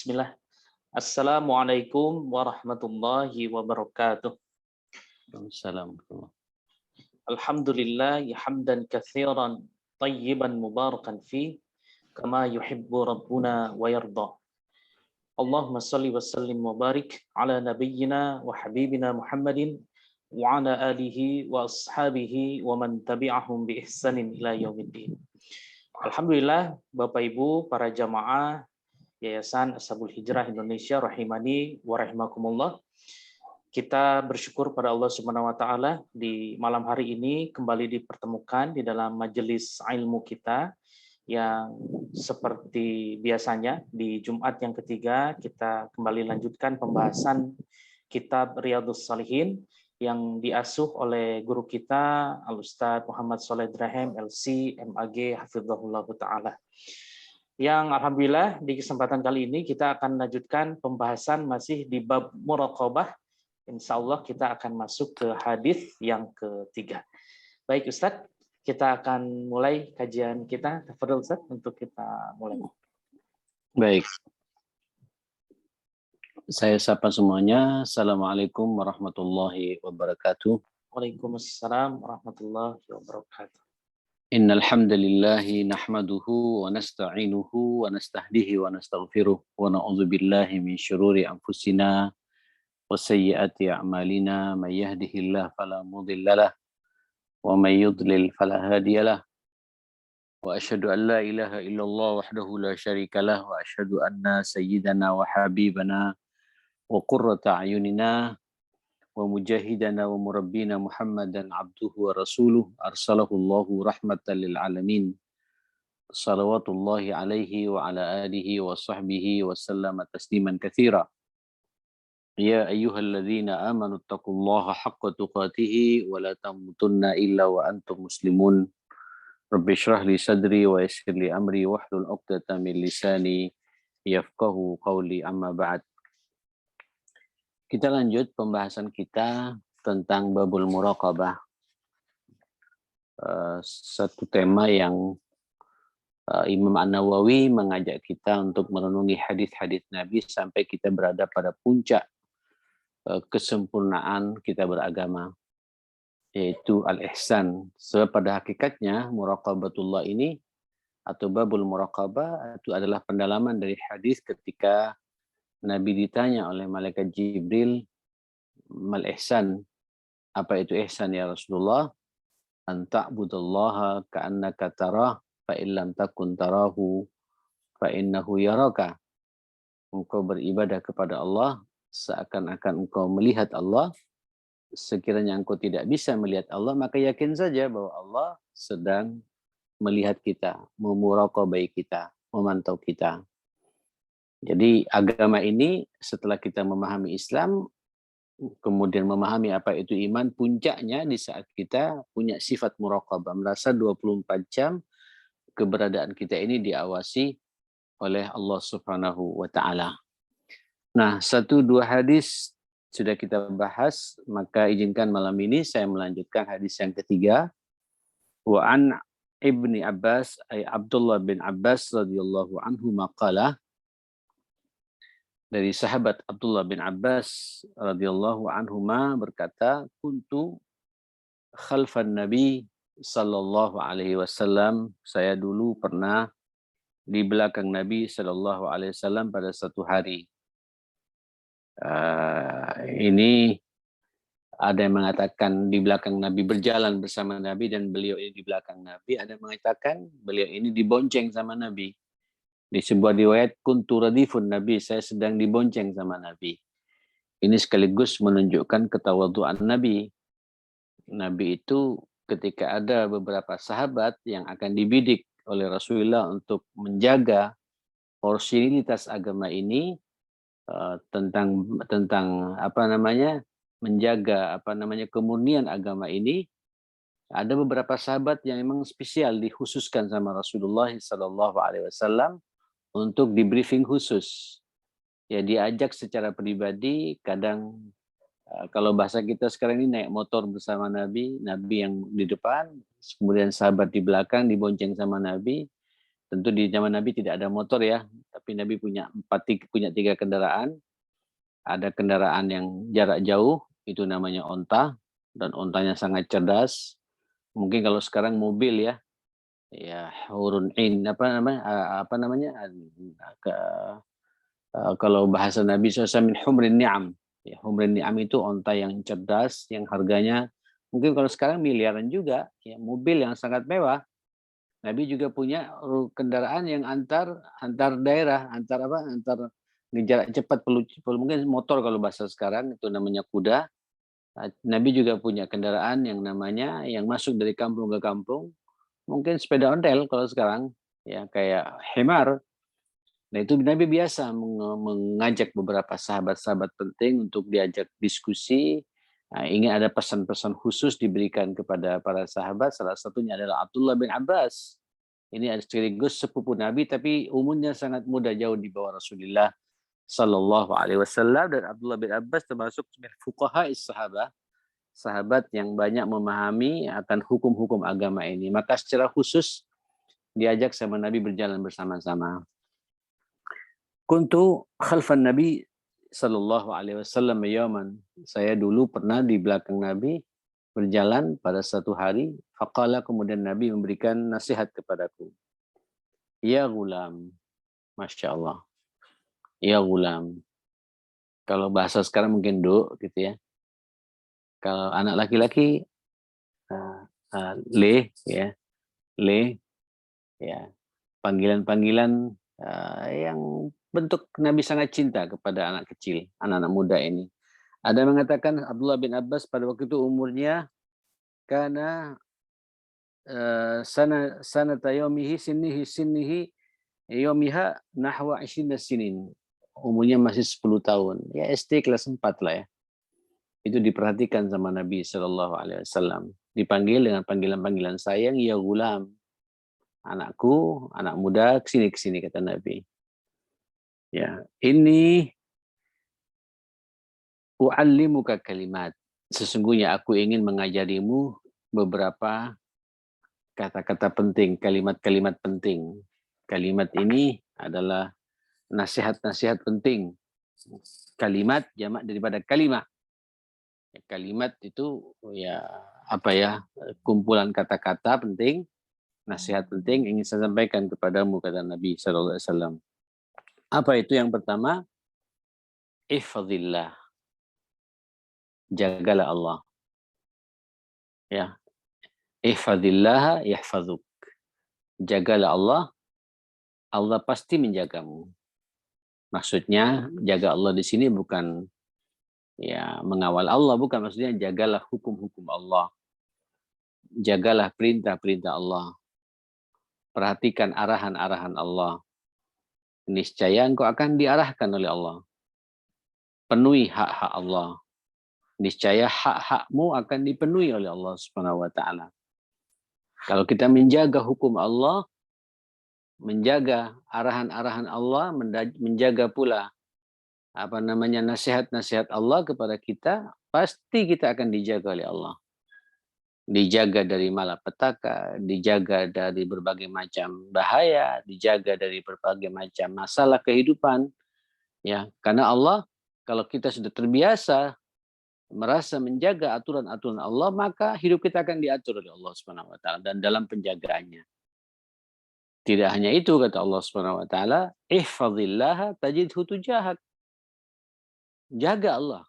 Bismillah. Assalamualaikum warahmatullahi wabarakatuh. Assalamualaikum. Alhamdulillah hamdan katsiran tayyiban mubarakan fi kama yuhibbu rabbuna wa yarda. Allahumma salli wa sallim wa barik ala nabiyyina wa habibina Muhammadin wa ala alihi wa ashabihi wa man tabi'ahum bi ihsanin ila yaumiddin. Alhamdulillah Bapak Ibu para jamaah Yayasan Ashabul Hijrah Indonesia rahimani wa rahimakumullah. Kita bersyukur pada Allah Subhanahu wa taala di malam hari ini kembali dipertemukan di dalam majelis ilmu kita yang seperti biasanya di Jumat yang ketiga kita kembali lanjutkan pembahasan kitab Riyadhus Shalihin yang diasuh oleh guru kita Al-Ustadz Muhammad Shaleh Drahem LC MAG Hafizahullah taala. Yang alhamdulillah di kesempatan kali ini kita akan lanjutkan pembahasan masih di bab muraqabah. Insya Allah kita akan masuk ke hadis yang ketiga. Baik Ustadz, kita akan mulai kajian kita. Tafadhol Ustadz untuk kita mulai. Baik. Saya sapa semuanya. Assalamualaikum warahmatullahi wabarakatuh. Waalaikumsalam warahmatullahi wabarakatuh. Innal hamdalillahi nahmaduhu wa nasta'inuhu wa nastahdihi wa nastaghfiruh wa na'udzu billahi min syururi anfusina wa sayyiati a'malina may yahdihillahu fala mudhillalah wa may yudlil fala hadiyalah wa asyhadu an la ilaha illallah wahdahu la syarikalah wa asyhadu anna sayyidana wa habibana wa qurrata a'yunina wa mujahidana wa murabbina Muhammadan abduhu wa rasuluh arsalahu Allahu rahmatan lil alamin salawatullahi alaihi wa ala alihi wa sahbihi wa sallama tasliman katsira. Ya ayyuhalladzina amanu taqullaha haqqa tuqatih wa la tamutunna illa wa antum muslimun. Rabbi shrah li sadri wa yassir li amri wahlul 'uqdatam min lisani yafqahu qawli, amma ba'd. Kita lanjut pembahasan kita tentang babul muraqabah. Satu tema yang Imam An-Nawawi mengajak kita untuk merenungi hadis-hadis Nabi sampai kita berada pada puncak kesempurnaan kita beragama, yaitu al-ihsan. Sebab pada hakikatnya muraqabatullah ini atau babul muraqabah itu adalah pendalaman dari hadis ketika Nabi ditanya oleh malaikat Jibril, mal ihsan, apa itu ihsan ya Rasulullah? An ta'budallaha ka'annaka tarah fa in lam takun tarahu fa innahu yaraka. Engkau beribadah kepada Allah seakan-akan engkau melihat Allah. Sekiranya engkau tidak bisa melihat Allah, maka yakin saja bahwa Allah sedang melihat kita, memuraqabai kita, memantau kita. Jadi agama ini setelah kita memahami Islam, kemudian memahami apa itu iman, puncaknya di saat kita punya sifat muraqabah, merasa 24 jam keberadaan kita ini diawasi oleh Allah Subhanahu wa taala. Nah, 1-2 hadis sudah kita bahas, maka izinkan malam ini saya melanjutkan hadis yang ketiga. Wa an Ibni Abbas ay Abdullah bin Abbas radhiyallahu anhu maqala, dari sahabat Abdullah bin Abbas radhiyallahu anhuma berkata, kuntu khalfan Nabi sallallahu alaihi wasallam, saya dulu pernah di belakang Nabi sallallahu alaihi wasallam pada satu hari. Ini ada yang mengatakan di belakang Nabi, berjalan bersama Nabi, dan beliau ini di belakang Nabi. Ada yang mengatakan beliau ini dibonceng sama Nabi. Di sebuah riwayat, kuntu radifun Nabi, saya sedang dibonceng sama Nabi. Ini sekaligus menunjukkan ketawaduan Nabi. Nabi itu ketika ada beberapa sahabat yang akan dibidik oleh Rasulullah untuk menjaga porsiilitas agama ini, tentang apa namanya, menjaga apa namanya kemurnian agama ini, ada beberapa sahabat yang memang spesial dikhususkan sama Rasulullah SAW untuk di briefing khusus. Ya, diajak secara pribadi, kadang kalau bahasa kita sekarang ini naik motor bersama Nabi, Nabi yang di depan, kemudian sahabat di belakang dibonceng sama Nabi. Tentu di zaman Nabi tidak ada motor ya, tapi tapi Nabi punya tiga kendaraan. Ada kendaraan yang jarak jauh, itu namanya onta, dan ontanya sangat cerdas. Mungkin kalau sekarang mobil ya, hurun ain apa namanya kalau bahasa Nabi SAW min humrin ni'am. Ya, humrin ni'am itu onta yang cerdas, yang harganya mungkin kalau sekarang miliaran juga. Ya, mobil yang sangat mewah. Nabi juga punya kendaraan yang antar daerah, antar jarak cepat, perlu mungkin motor kalau bahasa sekarang itu namanya kuda. Nabi juga punya kendaraan yang namanya yang masuk dari kampung ke kampung, mungkin sepeda ontel kalau sekarang, ya kayak himar. Nah itu Nabi biasa mengajak beberapa sahabat-sahabat penting untuk diajak diskusi. Ingin ada pesan-pesan khusus diberikan kepada para sahabat. Salah satunya adalah Abdullah bin Abbas. Ini sekaligus sepupu Nabi, tapi umurnya sangat muda, jauh di bawah Rasulullah Sallallahu Alaihi Wasallam. Dan Abdullah bin Abbas termasuk fuqaha sahabat yang banyak memahami akan hukum-hukum agama ini. Maka secara khusus diajak sama Nabi berjalan bersama-sama. Kuntu khalfan Nabi Sallallahu Alaihi Wasallam yawman. Saya dulu pernah di belakang Nabi berjalan pada satu hari. Faqala, kemudian Nabi memberikan nasihat kepadaku. Ya gulam. Masya Allah. Ya gulam. Kalau bahasa sekarang mungkin do gitu ya. Kalau anak laki-laki le ya. Le ya. Panggilan-panggilan yang bentuk Nabi sangat cinta kepada anak kecil, anak-anak muda ini. Ada yang mengatakan Abdullah bin Abbas pada waktu itu umurnya karena sanata yaumihi sinnihi yaumiha nahwa 20 sinin. Umurnya masih 10 tahun. Ya SD kelas 4 lah ya. Itu diperhatikan sama Nabi Sallallahu Alaihi Wasallam. Dipanggil dengan panggilan-panggilan sayang, ya gulam. Anakku, anak muda, kesini kata Nabi. Ya, ini u'allimuka kalimat. Sesungguhnya aku ingin mengajarimu beberapa kata-kata penting, kalimat-kalimat penting. Kalimat ini adalah nasihat-nasihat penting. Kalimat jamak daripada kalimat. Kalimat itu ya kumpulan kata-kata penting, nasihat penting ingin saya sampaikan kepadamu, kata Nabi Sallallahu Alaihi Wasallam. Apa itu? Yang pertama, ihfazillah. Jagalah Allah. Ya. Ihfazillah yahfazuk. Jagalah Allah, Allah pasti menjagamu. Maksudnya jaga Allah di sini bukan ya mengawal Allah, bukan, maksudnya jagalah hukum-hukum Allah. Jagalah perintah-perintah Allah. Perhatikan arahan-arahan Allah. Niscaya engkau akan diarahkan oleh Allah. Penuhi hak-hak Allah. Niscaya hak-hakmu akan dipenuhi oleh Allah Subhanahu wa taala. Kalau kita menjaga hukum Allah, menjaga arahan-arahan Allah, menjaga pula nasihat-nasihat Allah kepada kita, pasti kita akan dijaga oleh Allah. Dijaga dari malapetaka, dijaga dari berbagai macam bahaya, dijaga dari berbagai macam masalah kehidupan. Ya, karena Allah, kalau kita sudah terbiasa merasa menjaga aturan-aturan Allah, maka hidup kita akan diatur oleh Allah Subhanahu wa taala dan dalam penjagaannya. Tidak hanya itu, kata Allah Subhanahu wa taala, ihfazillaha tajidhu tujahak. Jaga Allah.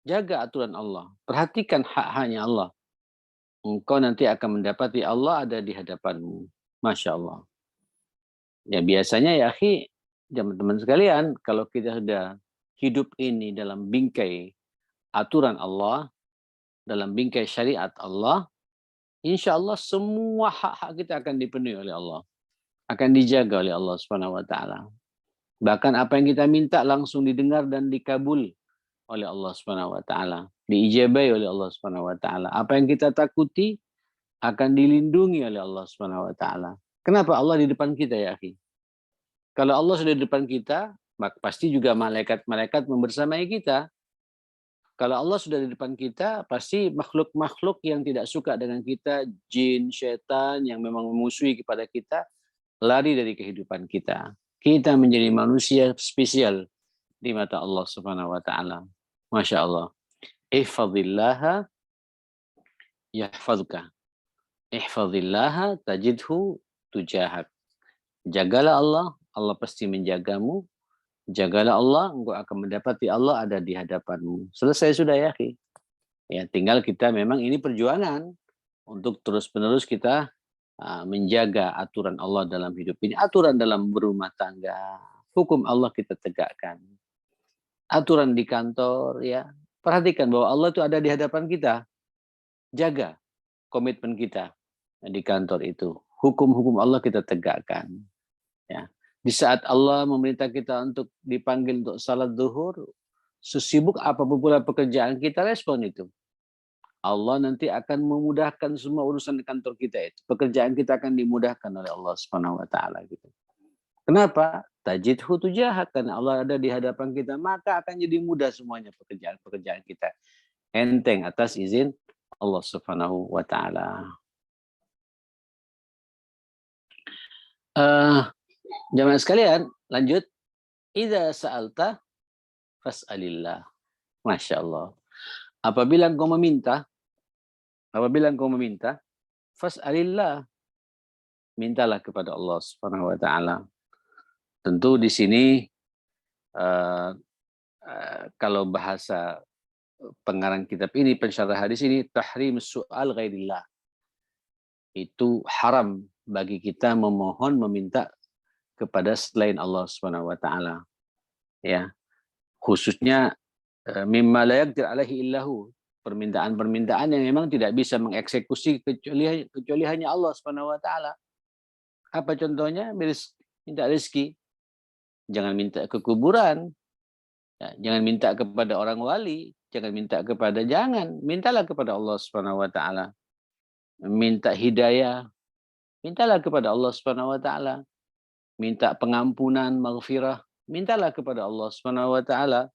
Jaga aturan Allah. Perhatikan hak-haknya Allah. Engkau nanti akan mendapati Allah ada di hadapanmu. Masya Allah. Ya biasanya ya akhi, teman-teman sekalian, kalau kita sudah hidup ini dalam bingkai aturan Allah, dalam bingkai syariat Allah, insya Allah semua hak-hak kita akan dipenuhi oleh Allah. Akan dijaga oleh Allah Subhanahu wa taala. Bahkan apa yang kita minta langsung didengar dan dikabul oleh Allah Subhanahu wa taala, diijabai oleh Allah Subhanahu wa taala. Apa yang kita takuti akan dilindungi oleh Allah Subhanahu wa taala. Kenapa? Allah di depan kita ya akhi. Kalau Allah sudah di depan kita, maka pasti juga malaikat-malaikat membersamai kita. Kalau Allah sudah di depan kita, pasti makhluk-makhluk yang tidak suka dengan kita, jin, syaitan yang memang memusuhi kepada kita, lari dari kehidupan kita. kita menjadi manusia spesial di mata Allah Subhanahu wa taala. Masya Allah. Ihfazillaha yahfazka. Ihfazillaha tajidhu tujahak. Jagalah Allah, Allah pasti menjagamu. Jagalah Allah, engkau akan mendapati Allah ada di hadapanmu. Selesai sudah ya, akhi. Ya, tinggal kita memang ini perjuangan untuk terus-menerus kita menjaga aturan Allah dalam hidup ini, aturan dalam berumah tangga, hukum Allah kita tegakkan. Aturan di kantor, ya. Perhatikan bahwa Allah itu ada di hadapan kita. Jaga komitmen kita di kantor itu. Hukum-hukum Allah kita tegakkan. Ya. Di saat Allah memerintah kita untuk dipanggil untuk salat zuhur, sesibuk apapun pula pekerjaan kita, respon itu. Allah nanti akan memudahkan semua urusan di kantor kita itu. Pekerjaan kita akan dimudahkan oleh Allah Subhanahu wa taala gitu. Kenapa? Tajidhu tujahak, karena Allah ada di hadapan kita, maka akan jadi mudah semuanya pekerjaan-pekerjaan kita. Enteng atas izin Allah Subhanahu wa taala. Jamaah sekalian, lanjut. Idza sa'alta fas'alillah. Masya Allah. Apabila engkau meminta, fas'alillah. Mintalah kepada Allah Subhanahu wa taala. Tentu di sini kalau bahasa pengarang kitab ini, pensyarah hadis ini, tahrim su'al ghairillah. Itu haram bagi kita memohon, meminta kepada selain Allah Subhanahu wa taala. Ya. Khususnya mimma la yaqdir alaihi illahu, permintaan-permintaan yang memang tidak bisa mengeksekusi kecuali hanya Allah Subhanahu wa taala. Apa contohnya? Minta rezeki. Jangan minta ke kuburan. Ya, jangan minta kepada orang wali, mintalah kepada Allah Subhanahu wa taala. Minta hidayah, mintalah kepada Allah Subhanahu wa taala. Minta pengampunan, maghfirah, mintalah kepada Allah Subhanahu wa taala.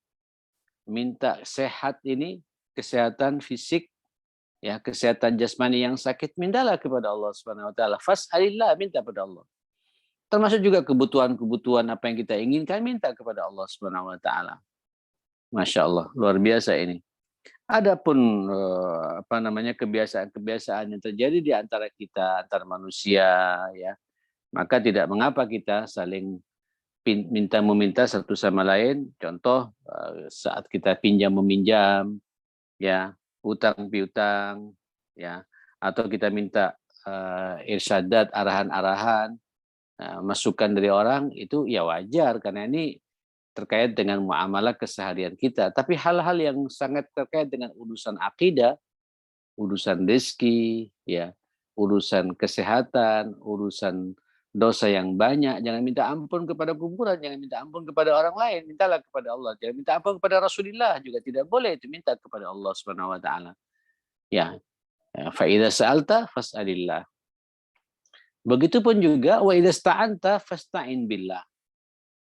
Minta sehat ini, kesehatan fisik, ya, kesehatan jasmani yang sakit, mintalah kepada Allah Subhanahu wa taala. Fas'alillah, minta kepada Allah. Termasuk juga kebutuhan-kebutuhan apa yang kita inginkan, minta kepada Allah Subhanahu wa taala. Masya Allah, luar biasa ini. Adapun kebiasaan-kebiasaan yang terjadi di antara kita, antar manusia, ya, maka tidak mengapa kita saling meminta satu sama lain. Contoh saat kita pinjam meminjam, ya, utang piutang, ya, atau kita minta irsyadat, arahan-arahan, masukan dari orang, itu ya wajar karena ini terkait dengan muamalah keseharian kita. Tapi hal-hal yang sangat terkait dengan urusan akidah, urusan rezeki, ya, urusan kesehatan, urusan dosa yang banyak, jangan minta ampun kepada kuburan, jangan minta ampun kepada orang lain, mintalah kepada Allah. Jangan minta ampun kepada Rasulullah, juga tidak boleh, itu minta kepada Allah Subhanahu wa taala. Ya. Fa idza sa'alta fas'alillah. Begitupun juga wa idza sta'anta fasta'in billah.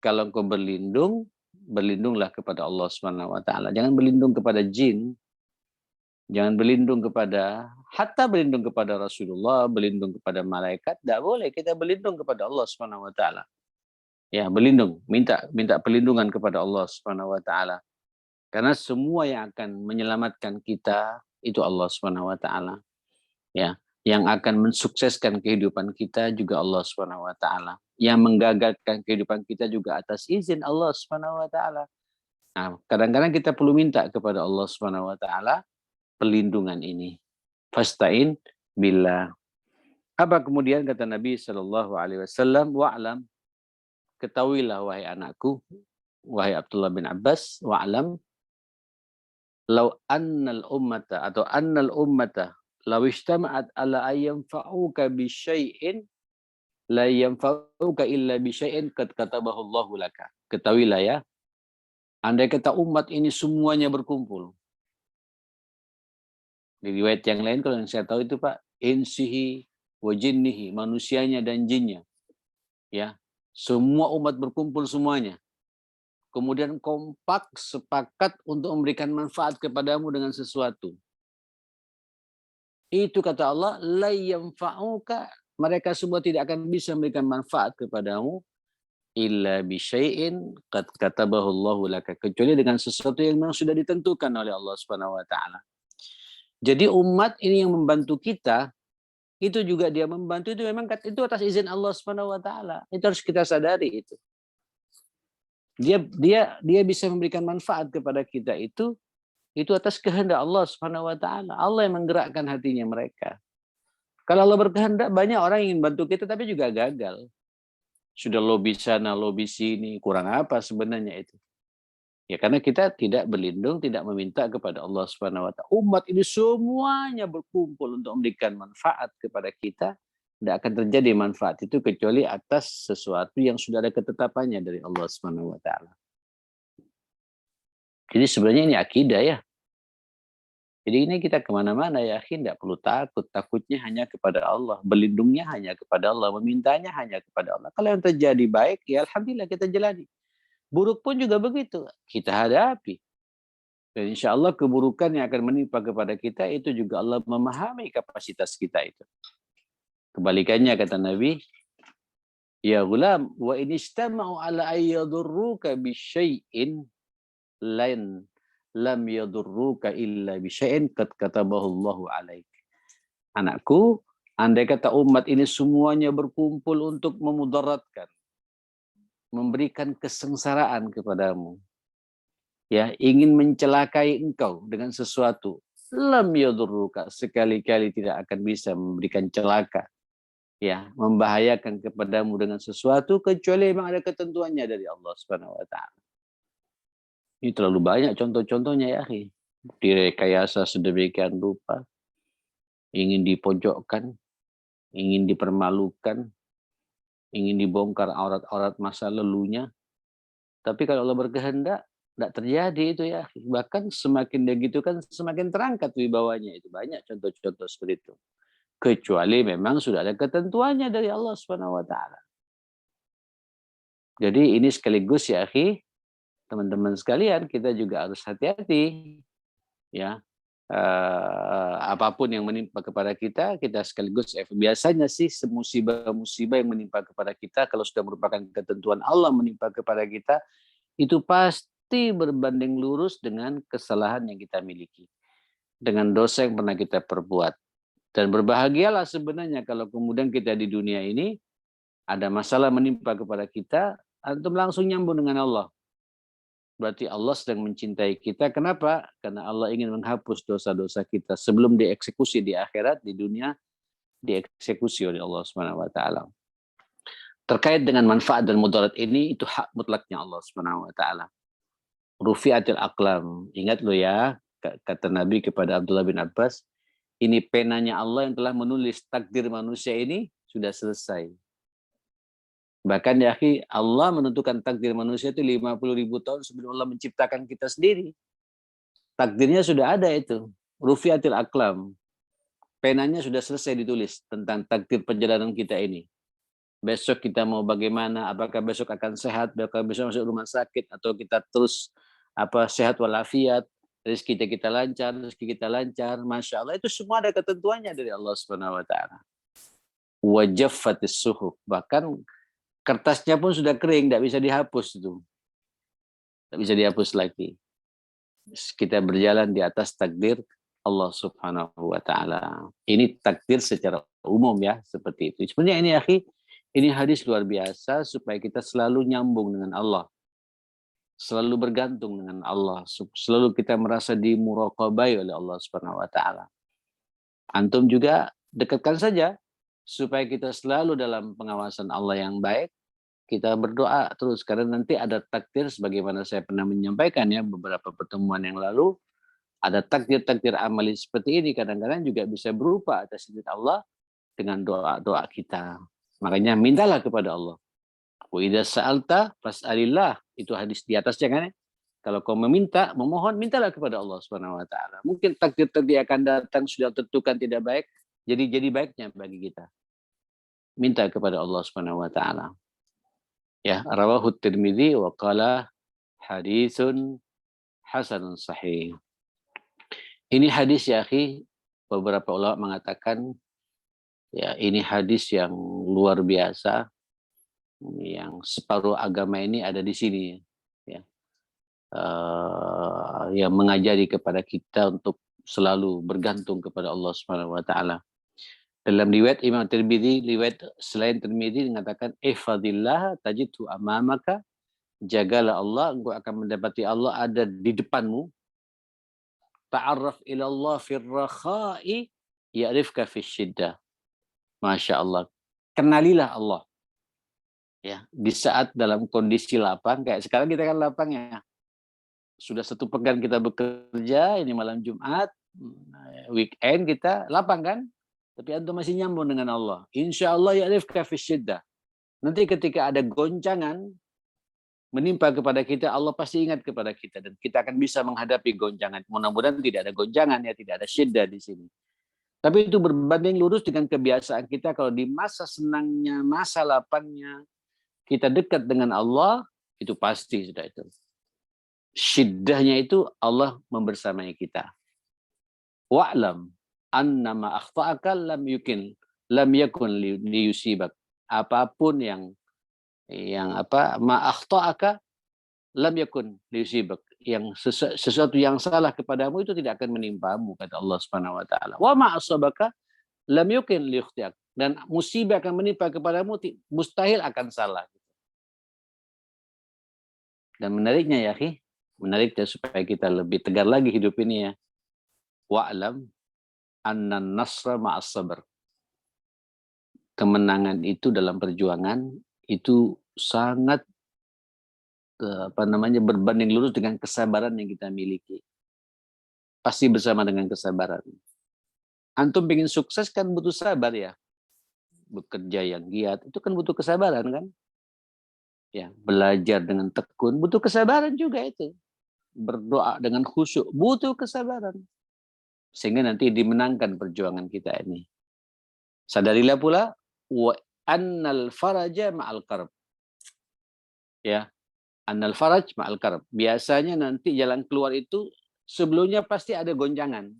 Kalau engkau berlindung, berlindunglah kepada Allah Subhanahu wa taala. Jangan berlindung kepada jin. Jangan berlindung kepada, hatta berlindung kepada Rasulullah, berlindung kepada malaikat, tidak boleh. Kita berlindung kepada Allah Subhanahu wa taala. Ya, berlindung, minta perlindungan kepada Allah Subhanahu wa taala. Karena semua yang akan menyelamatkan kita itu Allah Subhanahu wa taala. Ya, yang akan mensukseskan kehidupan kita juga Allah Subhanahu wa taala. Yang menggagalkan kehidupan kita juga atas izin Allah Subhanahu wa taala. Nah, kadang-kadang kita perlu minta kepada Allah Subhanahu wa taala perlindungan ini. Fasta'in billah. Apa kemudian kata Nabi sallallahu alaihi wasallam, wa'lam, ketahuilah wahai anakku, wahai Abdullah bin Abbas, wa'lam law annal ummata law ijtama'at ala ayyanfa'uka bi syai'in la yanfa'uka illa bi syai'in qad katabahu Allahu laka. Ketahuilah ya, andai kata umat ini semuanya berkumpul. Di riwayat yang lain, kalau yang saya tahu itu Pak, insihi wa jinnihi, manusianya dan jinnya. Ya, semua umat berkumpul semuanya. Kemudian kompak sepakat untuk memberikan manfaat kepadamu dengan sesuatu. Itu kata Allah, la yanfa'uka, mereka semua tidak akan bisa memberikan manfaat kepadamu illa bi syai'in qad katabahu Allahu laka, kecuali dengan sesuatu yang memang sudah ditentukan oleh Allah Subhanahu wa taala. Jadi umat ini yang membantu kita, itu juga dia membantu itu memang itu atas izin Allah Subhanahu wa taala. Itu harus kita sadari itu. Dia bisa memberikan manfaat kepada kita itu atas kehendak Allah Subhanahu wa taala. Allah yang menggerakkan hatinya mereka. Kalau Allah berkehendak, banyak orang yang ingin bantu kita tapi juga gagal. Sudah lobby sana, lobby sini, kurang apa sebenarnya itu? Ya karena kita tidak berlindung, tidak meminta kepada Allah Subhanahu wa taala. Umat ini semuanya berkumpul untuk memberikan manfaat kepada kita. Tidak akan terjadi manfaat itu kecuali atas sesuatu yang sudah ada ketetapannya dari Allah Subhanahu wa taala. Jadi sebenarnya ini akidah ya. Jadi ini kita kemana-mana ya, tidak perlu takut. Takutnya hanya kepada Allah. Berlindungnya hanya kepada Allah. Memintanya hanya kepada Allah. Kalau yang terjadi baik, ya alhamdulillah kita jalani. Buruk pun juga begitu. Kita hadapi. Dan insya Allah keburukan yang akan menimpa kepada kita, itu juga Allah memahami kapasitas kita itu. Kebalikannya kata Nabi, ya gulam, wa in istama'u ala ayyadurruka bisyai'in lain lam yadurruka illa bisyai'in qad katabahu Allahu alaik. Anakku, andai kata umat ini semuanya berkumpul untuk memudaratkan, memberikan kesengsaraan kepadamu, ya, ingin mencelakai engkau dengan sesuatu, lam yadurruka, sekali-kali tidak akan bisa memberikan celaka, ya, membahayakan kepadamu dengan sesuatu kecuali memang ada ketentuannya dari Allah Subhanahu wa taala. Ini terlalu banyak contoh-contohnya ya, akhi. Direkayasa sedemikian rupa, ingin dipojokkan, ingin dipermalukan, ingin dibongkar aurat-aurat masa lalunya. Tapi kalau Allah berkehendak, tidak terjadi itu ya. Bahkan semakin begitu kan semakin terangkat wibawanya itu. Banyak contoh-contoh seperti itu. Kecuali memang sudah ada ketentuannya dari Allah Subhanahu wa taala. Jadi ini sekaligus ya, akhi, teman-teman sekalian, kita juga harus hati-hati ya. Apapun yang menimpa kepada kita sekaligus biasanya sih musibah-musibah yang menimpa kepada kita kalau sudah merupakan ketentuan Allah menimpa kepada kita, itu pasti berbanding lurus dengan kesalahan yang kita miliki, dengan dosa yang pernah kita perbuat. Dan berbahagialah sebenarnya kalau kemudian kita di dunia ini ada masalah menimpa kepada kita, antum langsung nyambung dengan Allah. Berarti Allah sedang mencintai kita. Kenapa? Karena Allah ingin menghapus dosa-dosa kita sebelum dieksekusi di akhirat, di dunia dieksekusi oleh Allah Subhanahu wa taala. Terkait dengan manfaat dan mudarat ini, itu hak mutlaknya Allah Subhanahu wa taala. Rufi'atil aqlam. Ingat lo ya, kata Nabi kepada Abdullah bin Abbas, ini penanya Allah yang telah menulis takdir manusia ini sudah selesai. Bahkan ya akhi, Allah menentukan takdir manusia itu 50.000 tahun sebelum Allah menciptakan kita sendiri. Takdirnya sudah ada itu. Rufi'atil aqlam. Penanya sudah selesai ditulis tentang takdir perjalanan kita ini. Besok kita mau bagaimana, apakah besok akan sehat, apakah besok masuk rumah sakit, atau kita terus sehat walafiat, rezeki kita lancar, Masya Allah, itu semua ada ketentuannya dari Allah Subhanahu wa taala. Wajaffatis suhuf, bahkan kertasnya pun sudah kering, tidak bisa dihapus itu. Tidak bisa dihapus lagi. Kita berjalan di atas takdir Allah Subhanahu wa taala. Ini takdir secara umum ya, seperti itu. Sebenarnya ini akhi, ini hadis luar biasa supaya kita selalu nyambung dengan Allah. Selalu bergantung dengan Allah. Selalu kita merasa dimuraqabai oleh Allah Subhanahu wa taala. Antum juga dekatkan saja supaya kita selalu dalam pengawasan Allah yang baik. Kita berdoa terus karena nanti ada takdir sebagaimana saya pernah menyampaikan ya beberapa pertemuan yang lalu, ada takdir-takdir amali seperti ini kadang-kadang juga bisa berupa atas izin Allah dengan doa-doa kita. Makanya mintalah kepada Allah. Wa idza sa'alta fas'alillah, itu hadis di atasnya kan ya. Kalau kau memohon, mintalah kepada Allah Subhanahu wa taala. Mungkin takdir-takdir akan datang sudah tentukan tidak baik, jadi baiknya bagi kita. Minta kepada Allah Subhanahu wa taala. Ya, rawahu Tirmidzi wa qala haditsun hasanun sahih. Ini hadis ya akhi, beberapa ulama mengatakan ya ini hadis yang luar biasa yang separuh agama ini ada di sini, ya. Yang mengajari kepada kita untuk selalu bergantung kepada Allah Subhanahu wa taala. Dalam riwayat Imam Tirmidzi, riwayat selain Tirmidzi mengatakan ihfadillah tajidhu amamaka, jagalah Allah, engkau akan mendapati Allah ada di depanmu. Ta'arraf ila Allah fir rakha'i ya'rifka fis syiddah. Masya Allah. Kenalilah Allah. Ya, di saat dalam kondisi lapang, kayak sekarang kita kan lapang ya. Sudah satu pekan kita bekerja, ini malam Jumat, weekend kita lapang kan? Tapi antum masih nyambung dengan Allah. Insya Allah ya'rifka fis syiddah. Nanti ketika ada goncangan menimpa kepada kita, Allah pasti ingat kepada kita dan kita akan bisa menghadapi goncangan. Mudah-mudahan tidak ada goncangan ya, tidak ada syiddah di sini. Tapi itu berbanding lurus dengan kebiasaan kita kalau di masa senangnya, masa lapangnya, kita dekat dengan Allah, itu pasti sudah itu. Syiddahnya itu Allah membersamai kita. Wa'lam annama akhta'aka lam yakun liyusibak. Apapun yang ma akhta'aka lam yakun liyusibak. Yang sesuatu yang salah kepadamu itu tidak akan menimpamu, kata Allah Subhanahu wa taala. Wa ma asabaka lam yakun liyukhtiak. Dan musibah akan menimpa kepadamu mustahil akan salah. Dan menariknya ya, menariknya supaya kita lebih tegar lagi hidup ini ya. Wa'lam anna nasra ma'as sabr. Kemenangan itu dalam perjuangan itu sangat berbanding lurus dengan kesabaran yang kita miliki. Pasti bersama dengan kesabaran. Antum pengen sukses kan butuh sabar ya. Bekerja yang giat itu kan butuh kesabaran kan. Ya, belajar dengan tekun butuh kesabaran juga itu. Berdoa dengan khusyuk butuh kesabaran. Sehingga nanti dimenangkan perjuangan kita ini. Sadarilah pula wa annal faraja ma'al karb. Ya, annal faraj ma'al karb. Biasanya nanti jalan keluar itu sebelumnya pasti ada gonjangan.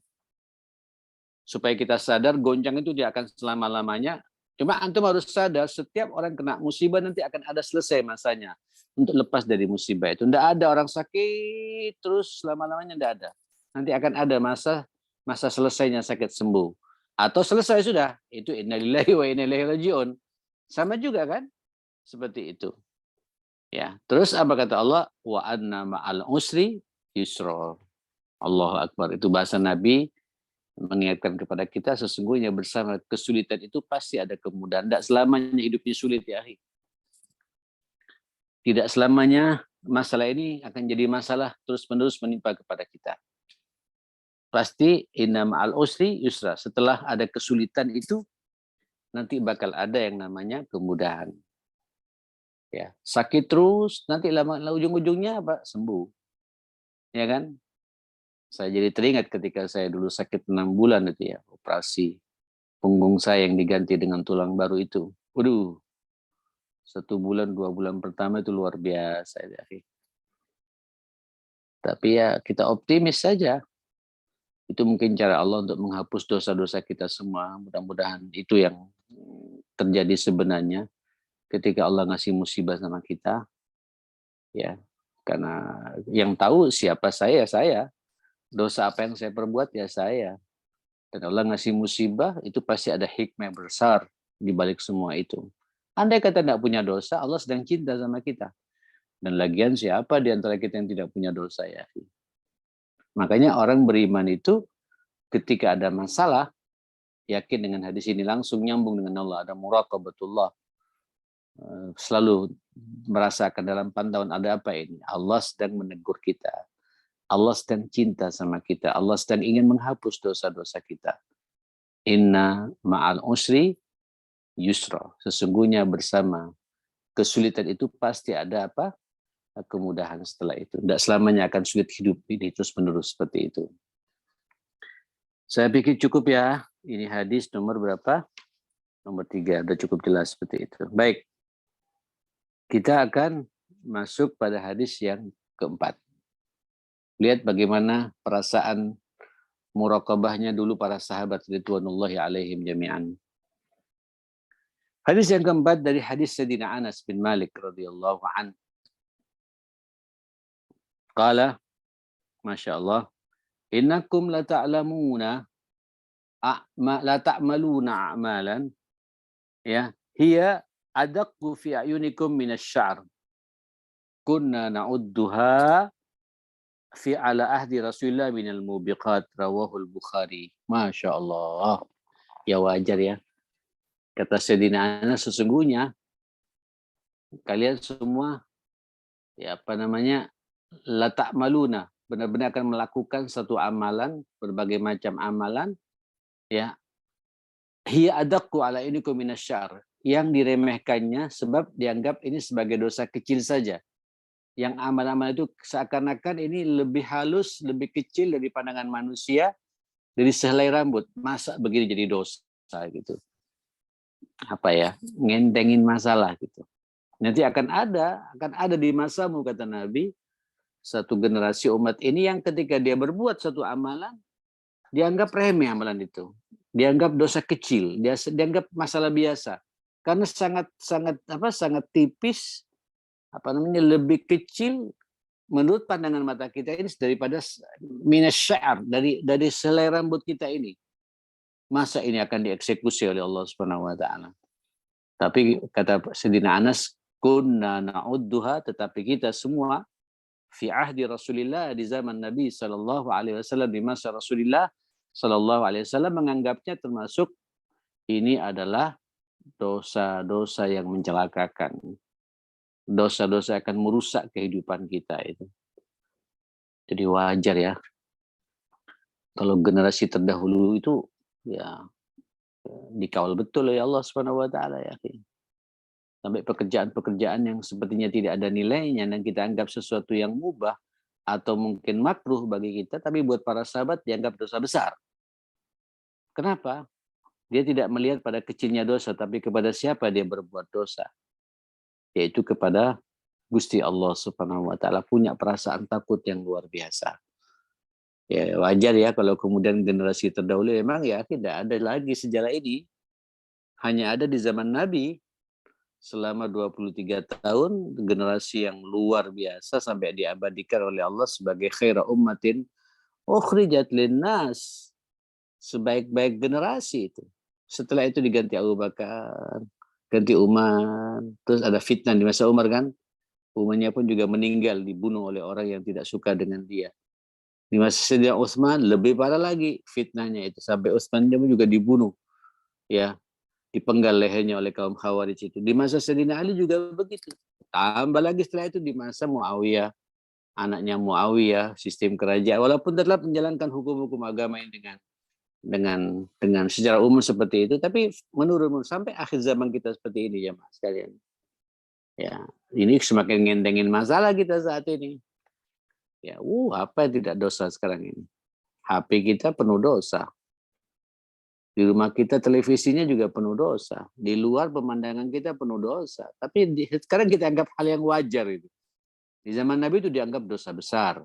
Supaya kita sadar gonjang itu dia akan selama-lamanya. Cuma antum harus sadar setiap orang kena musibah nanti akan ada selesai masanya untuk lepas dari musibah itu. Tidak ada orang sakit terus selama-lamanya, tidak ada. Nanti akan ada masa selesainya sakit sembuh. Atau selesai sudah, itu innalillahi wa inna ilaihi raji'un. Sama juga kan? Seperti itu. Ya, terus apa kata Allah? Wa anna ma'al usri yusra. Allahu Akbar. Itu bahasa Nabi mengingatkan kepada kita sesungguhnya bersama kesulitan itu pasti ada kemudahan. Tidak selamanya hidupnya sulit ya. Tidak selamanya masalah ini akan jadi masalah terus-menerus menimpa kepada kita. Pasti inna ma'al usri yusra. Setelah ada kesulitan itu nanti bakal ada yang namanya kemudahan. Ya, sakit terus nanti ujung-ujungnya apa? Sembuh. Ya kan? Saya jadi teringat ketika saya dulu sakit 6 bulan itu ya, operasi punggung saya yang diganti dengan tulang baru itu. Waduh, 1 bulan, 2 bulan pertama itu luar biasa. Ya. Tapi ya kita optimis saja. Itu mungkin cara Allah untuk menghapus dosa-dosa kita semua. Mudah-mudahan itu yang terjadi sebenarnya ketika Allah ngasih musibah sama kita. Ya, karena yang tahu siapa saya. Dosa apa yang saya perbuat ya saya. Dan Allah ngasih musibah itu pasti ada hikmah besar di balik semua itu. Andai kata tidak punya dosa, Allah sedang cinta sama kita. Dan lagian siapa di antara kita yang tidak punya dosa ya? Makanya orang beriman itu ketika ada masalah, yakin dengan hadis ini langsung nyambung dengan Allah. Ada muraqabatullah. Selalu merasakan dalam pantauan ada apa ini? Allah sedang menegur kita. Allah sedang cinta sama kita. Allah sedang ingin menghapus dosa-dosa kita. Inna ma'al usri yusra. Sesungguhnya bersama kesulitan itu pasti ada apa? Kemudahan setelah itu. Tidak selamanya akan sulit hidup ini terus-menerus seperti itu. Saya pikir cukup ya. Ini hadis nomor berapa? Nomor 3. Sudah cukup jelas seperti itu. Baik. Kita akan masuk pada hadis yang keempat. Lihat bagaimana perasaan muraqabahnya dulu para sahabat ridwanullahi alaihim jami'an. Hadis yang keempat dari hadis Sayyidina Anas bin Malik radhiyallahu an. Qala, Masya Allah, innakum la ta'lamuna la ta'maluna a'malan ya hiya adaqqu fi ayunikum minasy-sya'r. Kunna na'udduha fi ala ahdi Rasulillah minal mubiqat, rawahul Bukhari. Masya Allah. Ya wajar ya. Kata Sayyidina Anas, sesungguhnya kalian semua ya la ta'maluna, benar-benar akan melakukan satu amalan, berbagai macam amalan ya. Hiya adaqqu ala inikum minasy-sya'r, yang diremehkannya sebab dianggap ini sebagai dosa kecil saja. Yang amal-amal itu seakan-akan ini lebih halus, lebih kecil dari pandangan manusia, dari sehelai rambut. Masa begini jadi dosa gitu. Apa ya? Ngentengin masalah gitu. Nanti akan ada di masamu, kata Nabi, satu generasi umat ini yang ketika dia berbuat satu amalan, dianggap remeh amalan itu. Dianggap dosa kecil, dianggap masalah biasa. Karena sangat tipis, lebih kecil menurut pandangan mata kita ini daripada minasy-sya'r, dari selai rambut kita ini. Masa ini akan dieksekusi oleh Allah Subhanahu wa taala. Tapi kata Sayyidina Anas, kunna na'udduha, tetapi kita semua fi ahdi Rasulillah, di zaman Nabi sallallahu alaihi wasallam, di masa Rasulullah sallallahu alaihi wasallam, menganggapnya termasuk ini adalah dosa-dosa yang mencelakakan. Dosa-dosa akan merusak kehidupan kita itu. Jadi wajar ya. Kalau generasi terdahulu itu ya dikawal betul oleh Allah Subhanahu wa taala ya. Sampai pekerjaan-pekerjaan yang sepertinya tidak ada nilainya dan kita anggap sesuatu yang mubah atau mungkin makruh bagi kita, tapi buat para sahabat dianggap dosa besar. Kenapa? Dia tidak melihat pada kecilnya dosa, tapi kepada siapa dia berbuat dosa. Yaitu kepada Gusti Allah Subhanahu wa taala, punya perasaan takut yang luar biasa. Ya wajar ya kalau kemudian generasi terdahulu memang ya tidak ada lagi sejarah ini. Hanya ada di zaman Nabi selama 23 tahun, generasi yang luar biasa sampai diabadikan oleh Allah sebagai khaira ummatin ukhrijat linnas, sebaik-baik generasi itu. Setelah itu diganti Abu Bakar, ganti Umar, terus ada fitnah di masa Umar kan, umatnya pun juga meninggal, dibunuh oleh orang yang tidak suka dengan dia. Di masa Sayyidina Utsman lebih parah lagi fitnahnya itu, sampai Utsman pun juga dibunuh, ya, dipenggal lehernya oleh kaum Khawarij itu. Di masa Sayyidina Ali juga begitu. Tambah lagi setelah itu di masa Muawiyah, anaknya Muawiyah, sistem kerajaan, walaupun tetap menjalankan hukum-hukum agama ini dengan secara umum seperti itu, tapi menurun sampai akhir zaman kita seperti ini ya Mas sekalian. Ya, ini semakin ngentengin masalah kita saat ini. Ya, apa yang tidak dosa sekarang ini? HP kita penuh dosa. Di rumah kita televisinya juga penuh dosa. Di luar pemandangan kita penuh dosa. Tapi sekarang kita anggap hal yang wajar itu. Di zaman Nabi itu dianggap dosa besar.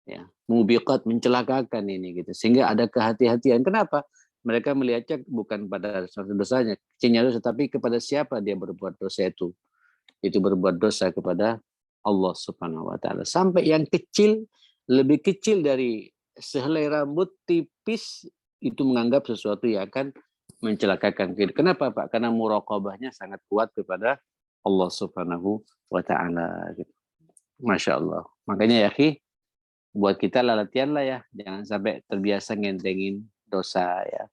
Ya, mubiqat, mencelakakan ini gitu. Sehingga ada kehati-hatian. Kenapa? Mereka melihatnya bukan pada suatu dosanya, kecilnya dosa, tapi kepada siapa dia berbuat dosa itu. Itu berbuat dosa kepada Allah Subhanahu wa taala. Sampai yang kecil, lebih kecil dari sehelai rambut tipis, itu menganggap sesuatu yang akan mencelakakan kita. Kenapa Pak? Karena muraqabahnya sangat kuat kepada Allah Subhanahu wa taala gitu. Masya Allah. Makanya ya buat kita latihan lah ya, jangan sampai terbiasa ngentengin dosa ya.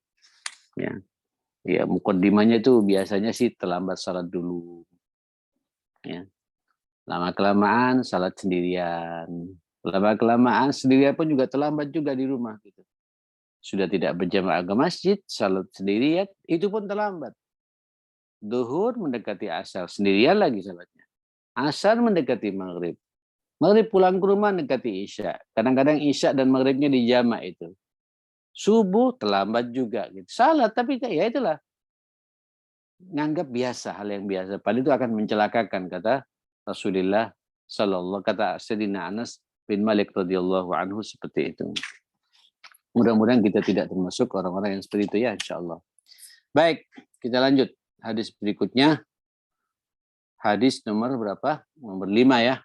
Ya mukaddimahnya itu biasanya sih terlambat salat dulu. Ya. Lama-kelamaan salat sendirian. Lama-kelamaan sendirian pun juga terlambat juga di rumah gitu. Sudah tidak berjamaah ke masjid, salat sendirian, itu pun terlambat. Duhur mendekati asar, sendirian lagi salatnya. Asar mendekati maghrib. Maghrib pulang ke rumah mendekati isya. Kadang-kadang isya dan maghribnya di jama' itu. Subuh terlambat juga gitu. Salat tapi ya itulah. Nganggap biasa, hal yang biasa. Padahal itu akan mencelakakan, kata Rasulullah sallallahu, kata Sayyidina Anas bin Malik radhiyallahu anhu seperti itu. Mudah-mudahan kita tidak termasuk orang-orang yang seperti itu ya insyaallah. Baik, kita lanjut. hadis berikutnya. Hadis nomor berapa? Nomor 5 ya.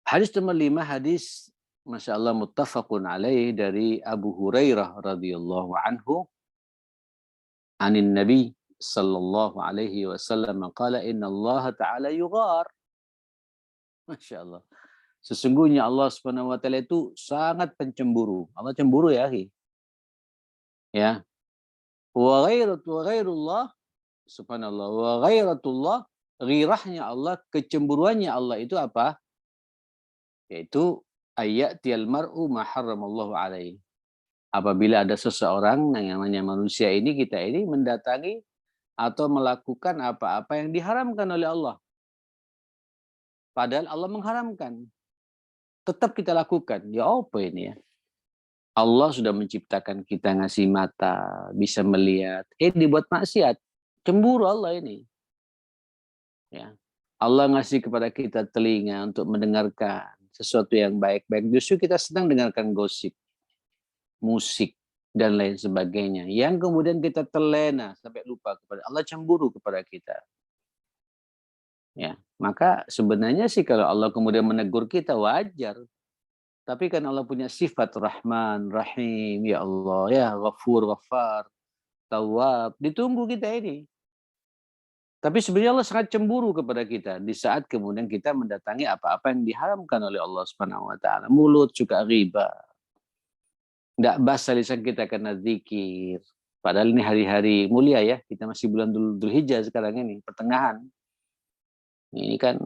Hadis nomor 5, hadis Masya Allah muttafaqun alaih dari Abu Hurairah radhiyallahu anhu. Anin Nabi sallallahu alaihi wasallam qala inna Allah ta'ala yughar. Masya Allah. Sesungguhnya Allah Subhanahu wa taala itu sangat pencemburu. Allah cemburu ya, akhi. Ya. Wa ghairullah subhanallah wa ghairatullah, ghirahnya Allah, kecemburuannya Allah itu apa? Yaitu ayatil mar'u ma harramallahu alaihi. Apabila ada seseorang yang namanya manusia ini, kita ini mendatangi atau melakukan apa-apa yang diharamkan oleh Allah. Padahal Allah mengharamkan. Tetap kita lakukan. Ya apa ini ya? Allah sudah menciptakan kita, ngasih mata, bisa melihat. Dibuat maksiat. Cemburu Allah ini. Ya. Allah ngasih kepada kita telinga untuk mendengarkan sesuatu yang baik-baik. Justru kita sedang dengarkan gosip, musik, dan lain sebagainya. Yang kemudian kita terlena sampai lupa kepada Allah, cemburu kepada kita. Ya, maka sebenarnya sih kalau Allah kemudian menegur kita wajar. Tapi kan Allah punya sifat Rahman, Rahim, ya Allah, ya Ghafur, Ghaffar, Tawwab, ditunggu kita ini. Tapi sebenarnya Allah sangat cemburu kepada kita di saat kemudian kita mendatangi apa-apa yang diharamkan oleh Allah Subhanahu wa taala. Mulut suka riba. Tidak basah lisan kita karena zikir. Padahal ini hari-hari mulia ya. Kita masih bulan Dzulhijjah sekarang ini, pertengahan. Ini kan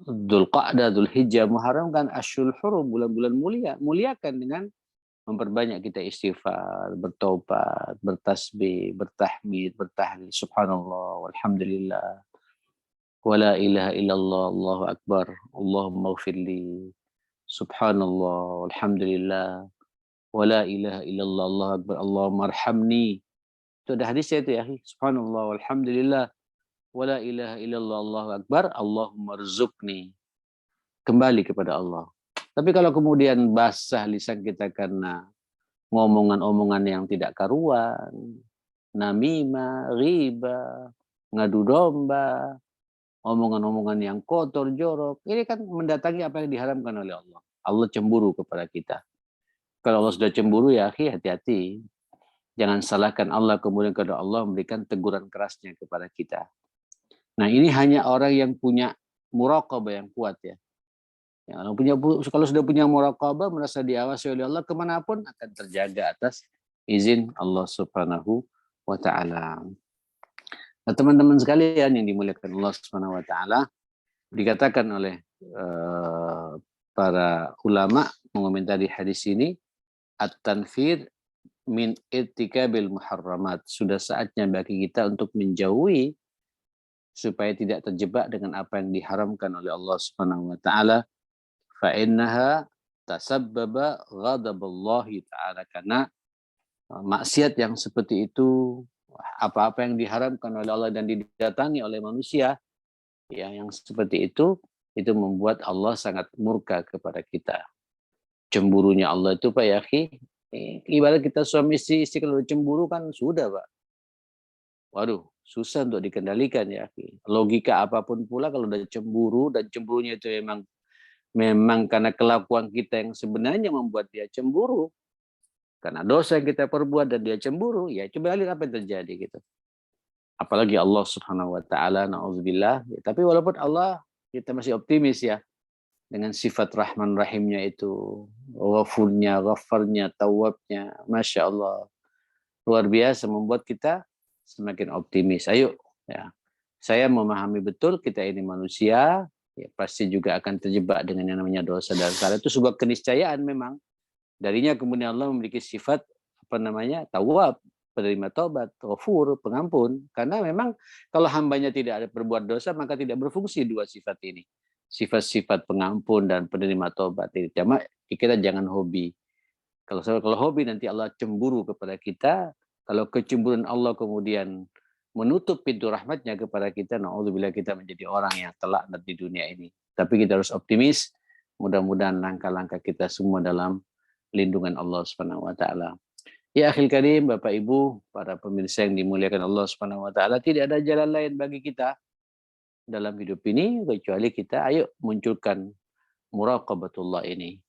Dzulqa'dah, Dzulhijjah, Muharram kan Asyhurul Hurum, bulan-bulan mulia. Muliakan dengan memperbanyak kita istighfar, bertobat, bertasbih, bertahmid, bertahlil, subhanallah, walhamdulillah, wala ilaha illallah, Allahu akbar, Allahumma ighfirli, subhanallah, walhamdulillah, wala ilaha illallah, Allahu akbar, Allahumma arhamni. Itu ada hadisnya itu ya, subhanallah, walhamdulillah, wala ilaha illallah, Allahu akbar, Allahumma rzuqni. Kembali kepada Allah. Tapi kalau kemudian basah lisan kita karena ngomongan-omongan yang tidak karuan, namimah, riba, ngadu domba, omongan-omongan yang kotor, jorok, ini kan mendatangi apa yang diharamkan oleh Allah. Allah cemburu kepada kita. Kalau Allah sudah cemburu ya akhi, hati-hati. Jangan salahkan Allah kemudian kalau Allah memberikan teguran kerasnya kepada kita. Nah ini hanya orang yang punya muraqabah yang kuat ya. Kalau sudah punya muraqabah, merasa diawasi oleh Allah, kemanapun akan terjaga atas izin Allah Subhanahu wa ta'ala. Nah, teman-teman sekalian yang dimuliakan Allah Subhanahu wa ta'ala, dikatakan oleh para ulama mengomentari hadis ini, at-tanfir min irtikabil muharramat. Sudah saatnya bagi kita untuk menjauhi supaya tidak terjebak dengan apa yang diharamkan oleh Allah Subhanahu wa ta'ala. Fa'innaha tasabbaba ghadaballahi ta'ala, karena maksiat yang seperti itu, apa-apa yang diharamkan oleh Allah dan didatangi oleh manusia ya, yang seperti itu membuat Allah sangat murka kepada kita. Cemburunya Allah itu Pak ya akhi, ibarat kita suami istri kalau cemburu kan sudah Pak. Waduh, susah untuk dikendalikan ya akhi. Logika apapun pula kalau udah cemburu, dan cemburunya itu memang karena kelakuan kita yang sebenarnya membuat dia cemburu. Karena dosa yang kita perbuat dan dia cemburu, ya coba lihat apa yang terjadi gitu. Apalagi Allah Subhanahu wa taala, na'udzubillah. Ya, tapi walaupun Allah, kita masih optimis ya dengan sifat Rahman Rahimnya itu, Ghafurnya, Ghaffarnya, Tawwabnya, Masya Allah. Luar biasa, membuat kita semakin optimis. Ayo ya. Saya memahami betul kita ini manusia, ya, pasti juga akan terjebak dengan yang namanya dosa dan salah. Itu sebuah keniscayaan memang. Darinya kemudian Allah memiliki sifat Tawwab, penerima taubat, Ghafur, pengampun. Karena memang kalau hambanya tidak ada berbuat dosa, maka tidak berfungsi dua sifat ini. Sifat-sifat pengampun dan penerima taubat ini. Cuma kita jangan hobi. Kalau hobi nanti Allah cemburu kepada kita. Kalau kecemburuan Allah kemudian menutup pintu rahmatnya kepada kita, na'udzubillah, kita menjadi orang yang terlaknat di dunia ini. Tapi kita harus optimis, mudah-mudahan langkah-langkah kita semua dalam lindungan Allah Subhanahu wa taala. Ya akhil karim, Bapak Ibu, para pemirsa yang dimuliakan Allah Subhanahu wa taala, tidak ada jalan lain bagi kita dalam hidup ini kecuali kita ayo munculkan muraqabatullah ini.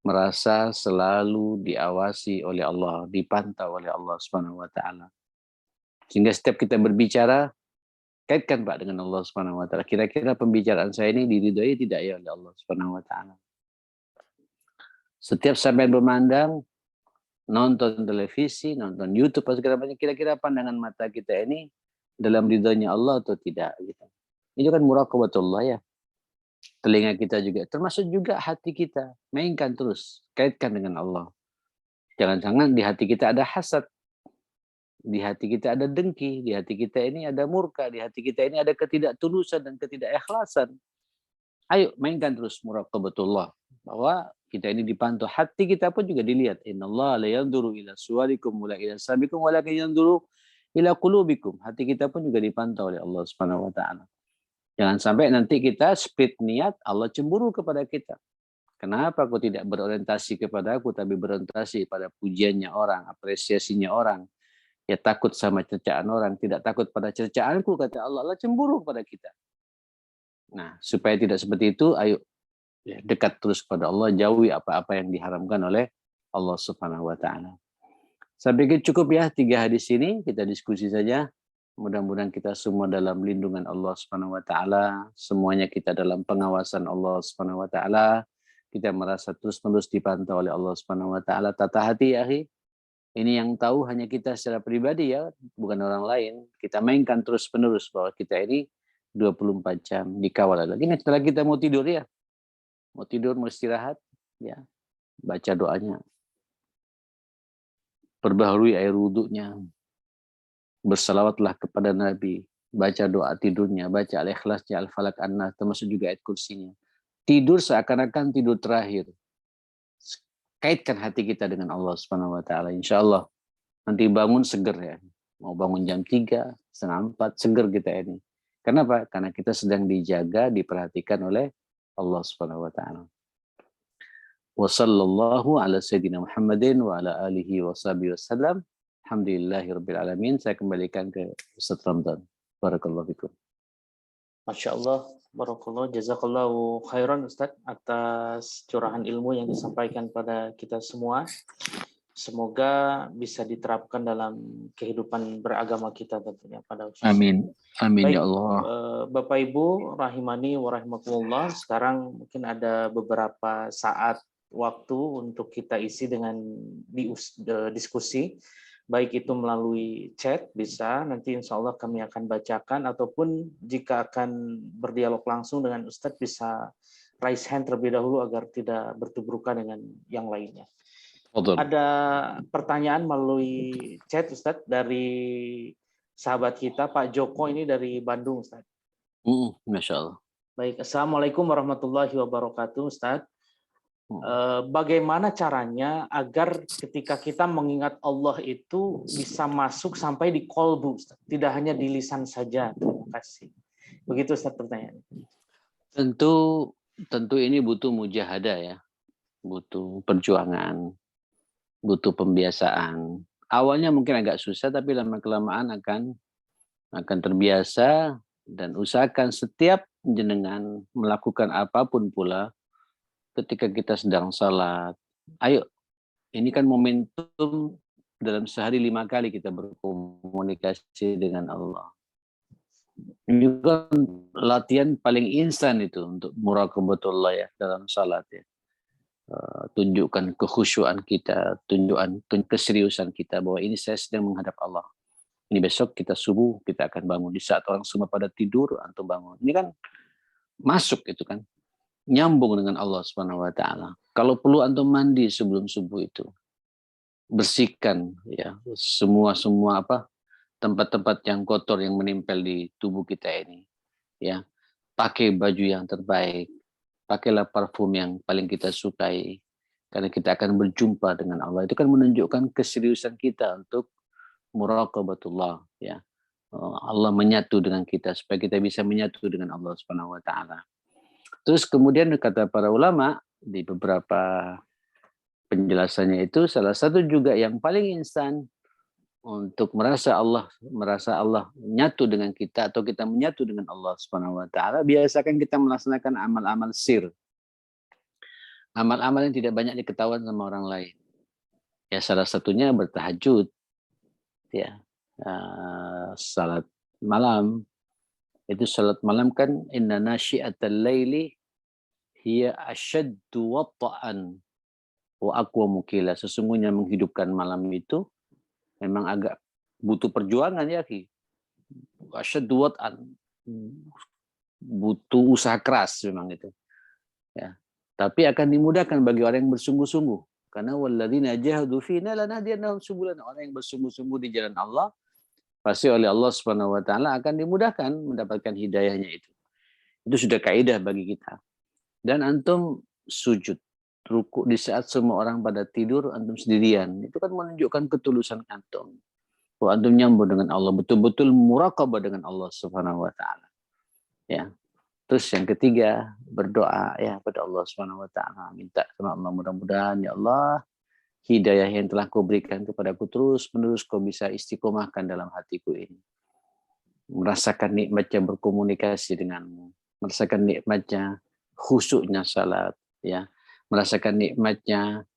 Merasa selalu diawasi oleh Allah, dipantau oleh Allah Subhanahu wa taala. Sehingga setiap kita berbicara, kaitkan Pak dengan Allah Subhanahu wa taala. Kira-kira pembicaraan saya ini diridhoi tidak ya oleh Allah Subhanahu wa taala. Setiap sampai memandang, nonton televisi, nonton YouTube, segala macam, kira-kira pandangan mata kita ini dalam ridhonya Allah atau tidak gitu. Ini kan muraqabatullah ya. Telinga kita juga, termasuk juga hati kita. Mainkan terus, kaitkan dengan Allah. Jangan-jangan di hati kita ada hasad, di hati kita ada dengki, di hati kita ini ada murka, di hati kita ini ada ketidaktulusan dan ketidakikhlasan. Ayo mainkan terus muraqabatullah, bahwa kita ini dipantau, hati kita pun juga dilihat. Innallaha la yanzuru ila suwarikum wala ila sabikum walakin yanzuru ila qulubikum. Hati kita pun juga dipantau oleh Allah Subhanahu wa taala. Jangan sampai nanti kita split niat, Allah cemburu kepada kita. Kenapa kau tidak berorientasi kepada aku, tapi berorientasi pada pujiannya orang, apresiasinya orang. Ya takut sama cercaan orang, tidak takut pada cercaanku, kata Allah. Allah cemburu kepada kita. Nah, supaya tidak seperti itu, ayo dekat terus kepada Allah, jauhi apa-apa yang diharamkan oleh Allah Subhanahu wa taala. Saya pikir cukup ya 3 hadis ini, kita diskusi saja. Mudah-mudahan kita semua dalam lindungan Allah Subhanahu wa taala, semuanya kita dalam pengawasan Allah Subhanahu wa taala. Kita merasa terus-menerus dipantau oleh Allah Subhanahu wa taala. Tata hati ya, akhi. Ini yang tahu hanya kita secara pribadi ya, bukan orang lain. Kita mainkan terus-menerus bahwa kita ini 24 jam dikawal lagi. Ini setelah kita mau tidur ya. Mau tidur, mau istirahat, ya. Baca doanya. Perbaharui air wudhunya. Bersalawatlah kepada Nabi, baca doa tidurnya, baca Al-Ikhlasnya, Al-Falaq, An-Nas, termasuk juga ayat kursinya. Tidur seakan-akan tidur terakhir. Kaitkan hati kita dengan Allah Subhanahu wa taala. Insyaallah nanti bangun seger ya. Mau bangun jam 3, setengah 4, seger kita ini. Kenapa? Karena kita sedang dijaga, diperhatikan oleh Allah Subhanahu wa taala. Wa sallallahu ala sayyidina Muhammadin wa ala alihi wa sahbihi wasallam. Alhamdulillahirabbil alamin. Saya kembalikan ke Ustaz Ramdan. Barakallahu fikum. Masya Allah, barakallah, jazakallahu khairan Ustaz atas curahan ilmu yang disampaikan pada kita semua. Semoga bisa diterapkan dalam kehidupan beragama kita tentunya pada khususnya. Amin. Amin Baik, ya Allah. Bapak Ibu rahimani wa rahimakumullah, sekarang mungkin ada beberapa saat waktu untuk kita isi dengan diskusi. Baik itu melalui chat bisa, nanti insya Allah kami akan bacakan, ataupun jika akan berdialog langsung dengan Ustadz bisa raise hand terlebih dahulu agar tidak bertubrukan dengan yang lainnya. Betul. Ada pertanyaan melalui chat Ustadz dari sahabat kita Pak Joko, ini dari Bandung Ustadz. Masya Allah. Baik, Assalamualaikum warahmatullahi wabarakatuh Ustadz. Bagaimana caranya agar ketika kita mengingat Allah itu bisa masuk sampai di kolbu, Ustaz, tidak hanya di lisan saja? Terima kasih. Begitu Ustaz pertanyaannya. Tentu ini butuh mujahadah ya, butuh perjuangan, butuh pembiasaan. Awalnya mungkin agak susah, tapi lama-kelamaan akan terbiasa, dan usahakan setiap jenengan melakukan apapun pula. Ketika kita sedang salat, ayo, ini kan momentum dalam sehari 5 kali kita berkomunikasi dengan Allah. Ini kan latihan paling instan itu untuk muraqabatullah ya dalam salat ya. Tunjukkan kekhusyuan kita, tunjukkan keseriusan kita bahwa ini saya sedang menghadap Allah. Ini besok kita subuh kita akan bangun, di saat orang semua pada tidur antum bangun. Ini kan masuk itu kan. Nyambung dengan Allah Subhanahu wa taala. Kalau perlu antum mandi sebelum subuh itu. Bersihkan ya semua tempat-tempat yang kotor yang menempel di tubuh kita ini. Ya. Pakai baju yang terbaik. Pakailah parfum yang paling kita sukai. Karena kita akan berjumpa dengan Allah. Itu kan menunjukkan keseriusan kita untuk muraqabatullah ya. Allah menyatu dengan kita supaya kita bisa menyatu dengan Allah Subhanahu wa taala. Terus kemudian kata para ulama di beberapa penjelasannya itu salah satu juga yang paling instan untuk merasa Allah menyatu dengan kita atau kita menyatu dengan Allah Subhanahu wa taala, biasakan kita melaksanakan amal-amal sir. Amal-amal yang tidak banyak diketahui sama orang lain. Ya salah satunya bertahajud, ya. Salat malam. Itu salat malam kan inna nasyi'atal laili hiya asyaddu watta'an wa aqwamu qila. Sesungguhnya menghidupkan malam itu memang agak butuh perjuangan ya, Ki. Asyaddu watta'an. Butuh usaha keras memang itu. Ya. Tapi akan dimudahkan bagi orang yang bersungguh-sungguh. Karena walladzina jahadu fina lanahdiyannahum subulana. Orang yang bersungguh-sungguh di jalan Allah pasti oleh Allah Subhanahu wa taala akan dimudahkan mendapatkan hidayahnya itu. Itu sudah kaidah bagi kita. Dan antum sujud ruku di saat semua orang pada tidur, antum sendirian. Itu kan menunjukkan ketulusan antum. Bahwa antum nyambung dengan Allah, betul-betul muraqabah dengan Allah Subhanahu wa taala. Ya. Terus yang ketiga, berdoa ya pada Allah Subhanahu wa taala, minta sama Allah, mudah-mudahan ya Allah hidayah yang telah kau berikan kepadaku terus-menerus kau bisa istiqomahkan dalam hatiku ini. Merasakan nikmatnya berkomunikasi denganmu, merasakan nikmatnya khusyuknya salat, ya, merasakan nikmatnya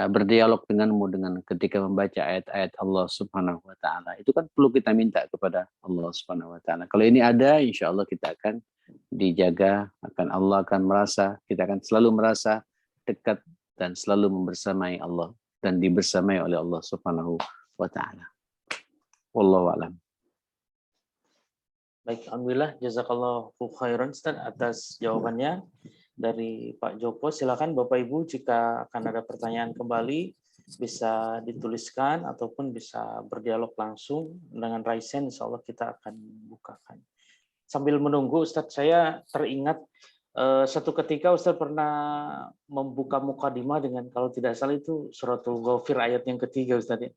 berdialog denganmu dengan ketika membaca ayat-ayat Allah Subhanahu wa taala. Itu kan perlu kita minta kepada Allah Subhanahu wa taala. Kalau ini ada, insya Allah kita akan dijaga, Allah akan merasa, kita akan selalu merasa dekat dan selalu membersamai Allah dan dibersamai oleh Allah Subhanahu wa taala. Wallahu a'lam. Baik, alhamdulillah, jazakallahu khairan Ustaz atas jawabannya dari Pak Joko. Silakan Bapak Ibu jika akan ada pertanyaan kembali bisa dituliskan ataupun bisa berdialog langsung dengan Raisen, insya Allah kita akan bukakan. Sambil menunggu Ustaz, saya teringat satu ketika Ustaz pernah membuka mukadimah dengan, kalau tidak salah itu suratul Ghafir ayat yang ketiga Ustaz ya.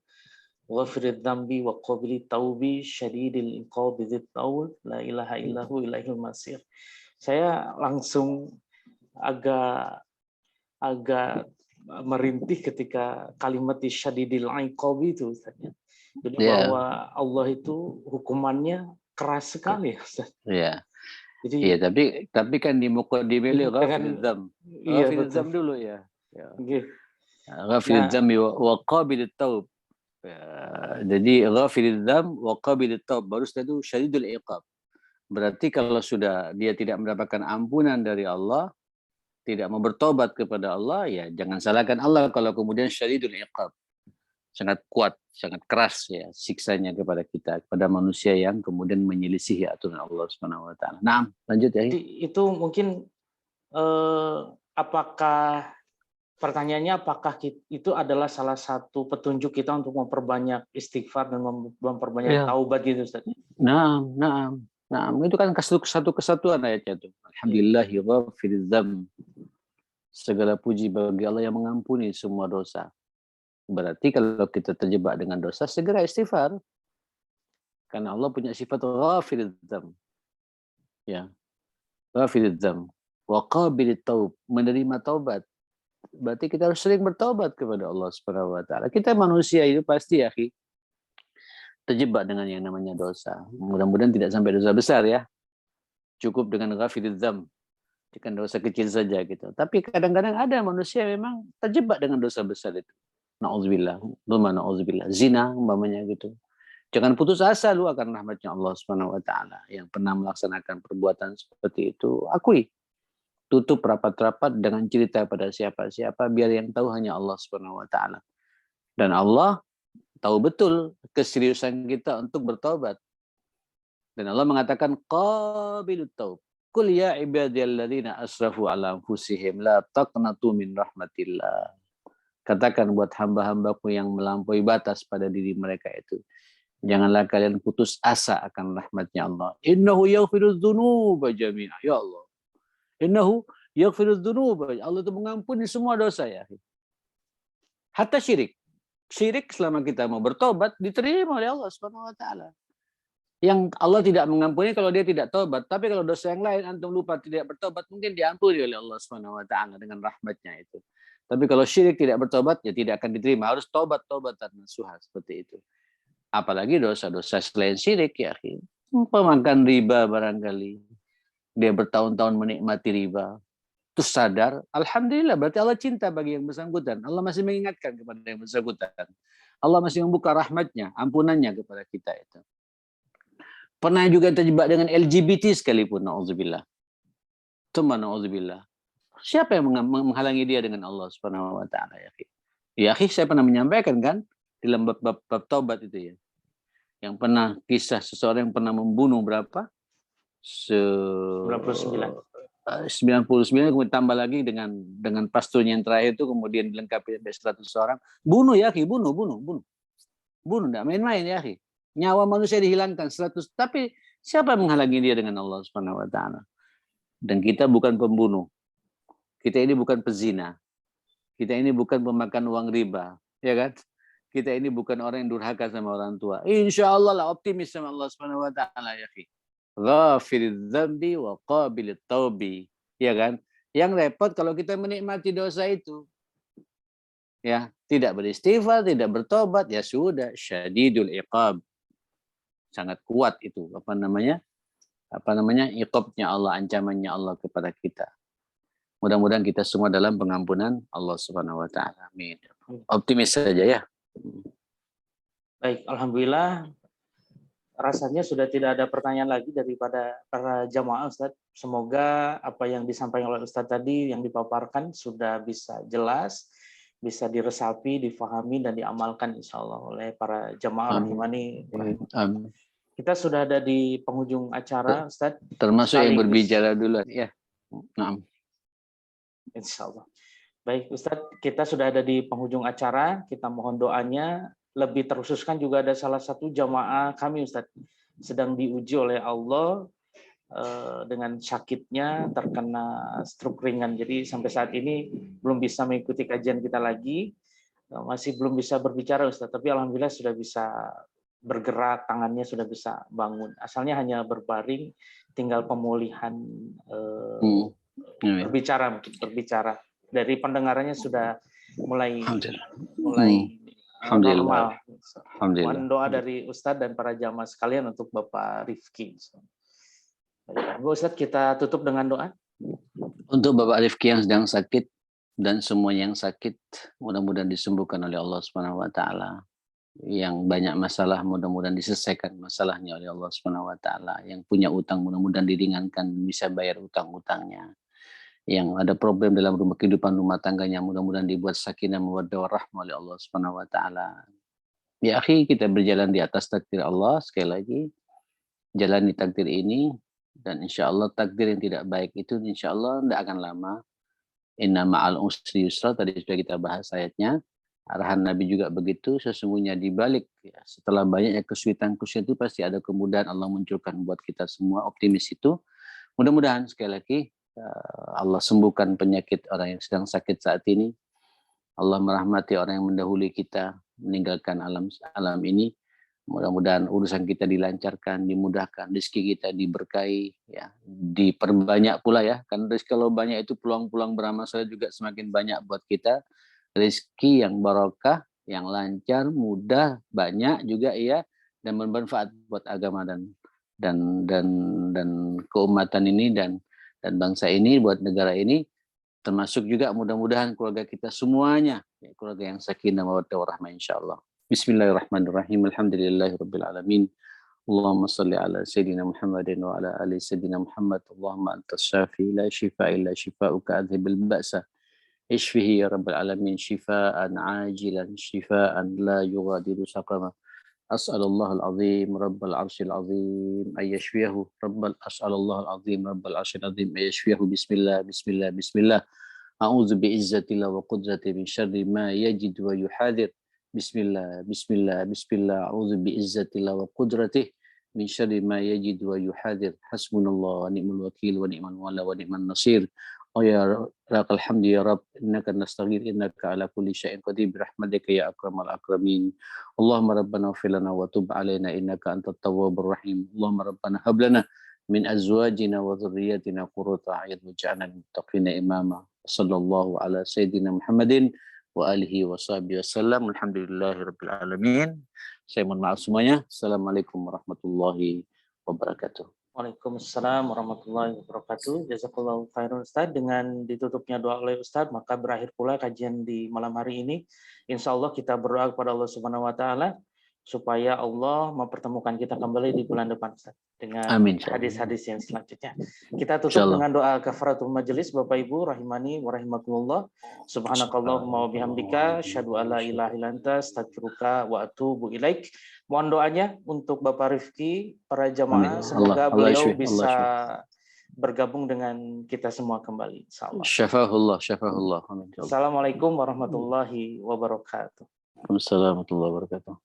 Ghafirid dzambi wa qabili taubi syadidil iqabi dzit taul la ilaha illahu ilaihil masir. Saya langsung agak merintih ketika kalimat syadidil iqabi itu Ustaz ya. Jadi bahwa Allah itu hukumannya keras sekali Ustaz. Iya. Jadi iya, tapi kan di muqaddimah ghafiriz dzam. Ghafiriz dzam dulu ya. Ghafiriz dzam wa qabilit taub. Jadi ghafiriz dzam wa qabilit taub baru setelah itu syadidul iqab. Berarti kalau sudah dia tidak mendapatkan ampunan dari Allah, tidak mau bertobat kepada Allah, ya jangan salahkan Allah kalau kemudian syadidul iqab. Sangat kuat, sangat keras ya siksanya kepada kita, kepada manusia yang kemudian menyelisihi aturan Allah Subhanahu wa taala. Nah, lanjut ya. Itu mungkin apakah pertanyaannya apakah itu adalah salah satu petunjuk kita untuk memperbanyak istighfar dan memperbanyak taubat gitu Ustaz? Nah, itu kan satu kesatuan ayatnya itu. Alhamdulillahi ghafiriz dzam. Segala puji bagi Allah yang mengampuni semua dosa. Berarti kalau kita terjebak dengan dosa, segera istighfar. Karena Allah punya sifat ghafiriz dzam. Ya. Ghafiriz dzam. Wa qabilit taub, menerima taubat. Berarti kita harus sering bertaubat kepada Allah Subhanahu wa taala. Kita manusia itu pasti ya, terjebak dengan yang namanya dosa. Mudah-mudahan tidak sampai dosa besar ya. Cukup dengan ghafiriz dzam. Dengan dosa kecil saja gitu. Tapi kadang-kadang ada manusia memang terjebak dengan dosa besar itu. Na'udzubillah, zina umpamanya gitu. Jangan putus asa lu akan rahmatnya Allah Subhanahu wa taala. Yang pernah melaksanakan perbuatan seperti itu, akui. Tutup rapat-rapat dengan cerita pada siapa-siapa, biar yang tahu hanya Allah Subhanahu wa taala. Dan Allah tahu betul keseriusan kita untuk bertobat. Dan Allah mengatakan qabilut taub. Qul ya ibadiyalladzina asrafu ala anfusihim la taqnatu min rahmatillah. Katakan buat hamba-hambaku yang melampaui batas pada diri mereka itu, janganlah kalian putus asa akan rahmatnya Allah. Innahu yaghfirudz dzunuba jami'a. Ya Allah. Innahu yaghfirudz dzunuba. Allah itu mengampuni semua dosa ya. Hatta syirik. Syirik selama kita mau bertobat diterima oleh Allah Subhanahu wa taala. Yang Allah tidak mengampuni kalau dia tidak tobat, tapi kalau dosa yang lain antum lupa tidak bertobat mungkin diampuni oleh Allah Subhanahu wa taala dengan rahmatnya itu. Tapi kalau syirik tidak bertobat, ya tidak akan diterima. Harus tobat-tobatan nasuha seperti itu. Apalagi dosa-dosa selain syirik, ya. Pemakan riba barangkali. Dia bertahun-tahun menikmati riba. Terus sadar, alhamdulillah berarti Allah cinta bagi yang bersangkutan. Allah masih mengingatkan kepada yang bersangkutan. Allah masih membuka rahmatnya, ampunannya kepada kita itu. Pernah juga terjebak dengan LGBT sekalipun, na'udzubillah. Tsumma na'udzubillah. Siapa yang menghalangi dia dengan Allah Subhanahu wa taala, ya akhi? Ya akhi, saya pernah menyampaikan kan dalam bab taubat itu ya. Yang pernah kisah seseorang yang pernah membunuh berapa? 99. 99, kemudian tambah lagi dengan pasturnya yang terakhir itu, kemudian dilengkapi sampai 100 orang. Bunuh ya akhi, bunuh. Bunuh, enggak main-main ya akhi. Nyawa manusia dihilangkan 100, tapi siapa yang menghalangi dia dengan Allah Subhanahu wa taala? Dan kita bukan pembunuh. Kita ini bukan pezina. Kita ini bukan pemakan uang riba, ya kan? Kita ini bukan orang yang durhaka sama orang tua. Insya Allah lah optimis sama Allah Subhanahu wa taala ya akhi. Ghafiriz dzambi wa qabilit taubi, ya kan? Yang repot kalau kita menikmati dosa itu, ya, tidak beristighfar, tidak bertobat, ya sudah, syadidul iqab. Sangat kuat itu, apa namanya? Iqabnya Allah, ancamannya Allah kepada kita. Mudah-mudahan kita semua dalam pengampunan Allah Subhanahu wa taala. Amin. Optimis saja ya. Baik, alhamdulillah. Rasanya sudah tidak ada pertanyaan lagi daripada para jamaah, Ustaz. Semoga apa yang disampaikan oleh Ustaz tadi, yang dipaparkan sudah bisa jelas, bisa diresapi, difahami, dan diamalkan insya Allah oleh para jamaah rahimani. Amin. Kita sudah ada di penghujung acara, Ustaz. Termasuk yang berbicara dulu. Ya. Nah. Insya Allah. Baik, Ustaz, kita sudah ada di penghujung acara. Kita mohon doanya. Lebih terkhususkan juga ada salah satu jamaah kami, Ustaz, sedang diuji oleh Allah dengan sakitnya, terkena stroke ringan. Jadi sampai saat ini belum bisa mengikuti kajian kita lagi, masih belum bisa berbicara, Ustaz. Tapi alhamdulillah sudah bisa bergerak, tangannya sudah bisa bangun. Asalnya hanya berbaring, tinggal pemulihan berbicara. Dari pendengarannya sudah mulai normal. Mohon doa dari Ustadz dan para jamaah sekalian untuk Bapak Rifki. Ustadz, kita tutup dengan doa. Untuk Bapak Rifki yang sedang sakit dan semua yang sakit, mudah-mudahan disembuhkan oleh Allah Subhanahu wa taala. Yang banyak masalah, mudah-mudahan diselesaikan masalahnya oleh Allah Subhanahu wa taala. Yang punya utang, mudah-mudahan diringankan, bisa bayar utang-utangnya. Yang ada problem dalam kehidupan rumah tangganya, mudah-mudahan dibuat sakinah mawaddah warahmah oleh Allah Subhanahu wa taala. Ya akhi, kita berjalan di atas takdir Allah. Sekali lagi, jalani takdir ini, dan insya Allah takdir yang tidak baik itu insya Allah tidak akan lama. Inna ma'al usri yusra, tadi sudah kita bahas ayatnya. Arahan Nabi juga begitu, sesungguhnya di balik ya, setelah banyaknya kesulitan itu pasti ada kemudahan. Allah munculkan buat kita semua, optimis itu. Mudah-mudahan sekali lagi Allah sembuhkan penyakit orang yang sedang sakit saat ini. Allah merahmati orang yang mendahului kita meninggalkan alam ini. Mudah-mudahan urusan kita dilancarkan, dimudahkan, rezeki kita diberkahi, ya, diperbanyak pula ya. Karena rezeki kalau banyak itu peluang-peluang beramal soleh juga semakin banyak buat kita. Rezeki yang barokah, yang lancar, mudah, banyak juga ya, dan bermanfaat buat agama dan keumatan ini dan bangsa ini, buat negara ini, termasuk juga mudah-mudahan keluarga kita semuanya, ya, keluarga yang sakinah mawaddah warahmah insyaallah. Bismillahirrahmanirrahim. Alhamdulillahirabbil alamin. Allahumma shalli ala sayyidina Muhammadin wa ala ali sayyidina Muhammad. Allahumma antas syafi la shifaa illa shifaa'uka adhibil ba'sa. Ishfihi ya rabbal alamin shifaa'an ajilan shifaa'an la yughadiru saqama. As'alullah al-azim rabbal arsyil azim ayyashfiyahu as'alullah al-azim rabbal arsyil azim ayyashfiyahu. Bismillah. A'udzu bi'izzatillah wa qudratihi min syarri ma yajid wa yuhadir. Bismillah. A'udzu bi'izzatillah wa qudratihi min syarri ma yajid wa yuhadir. Hasbunallah wa ni'mal wakil wa ni'mal wala wa ni'man nasir. Oh ya lakal hamdu ya Rabb, innaka nastaghfir, innaka ala kulli syai'in qadir, birahmatika ya akramal akramin. Allahumma rabbana ighfir lana wa tub alaina innaka antat tawwabur rahim. Allahumma rabbana hab lana min azwajina wa dhurriyyatina qurrata a'yun waj'alna lil muttaqina imama. Sallallahu ala sayyidina Muhammadin wa alihi wa sahbihi wasallam. Alhamdulillahirabbil alamin. Saya mohon maaf semuanya. Assalamualaikum warahmatullahi wabarakatuh. Waalaikumsalam warahmatullahi wabarakatuh. Jazakallahu khairan Ustaz. Dengan ditutupnya doa oleh Ustaz, maka berakhir pula kajian di malam hari ini. Insya Allah kita berdoa kepada Allah Subhanahu Wa Taala supaya Allah mempertemukan kita kembali di bulan depan Ustaz, dengan hadis-hadis yang selanjutnya. Kita tutup dengan doa kafaratul majelis. Bapak Ibu rahimani wa rahimakumullah. Subhanakallahumma wa bihamdika asyhadu an la ilaha illa anta astaghfiruka wa atubu ilaik. Mohon doanya untuk Bapak Rifki, para jamaah, semoga beliau bisa bergabung dengan kita semua kembali insyaallah. Syafahullah. Assalamualaikum warahmatullahi wabarakatuh. Waalaikumsalam warahmatullahi wabarakatuh.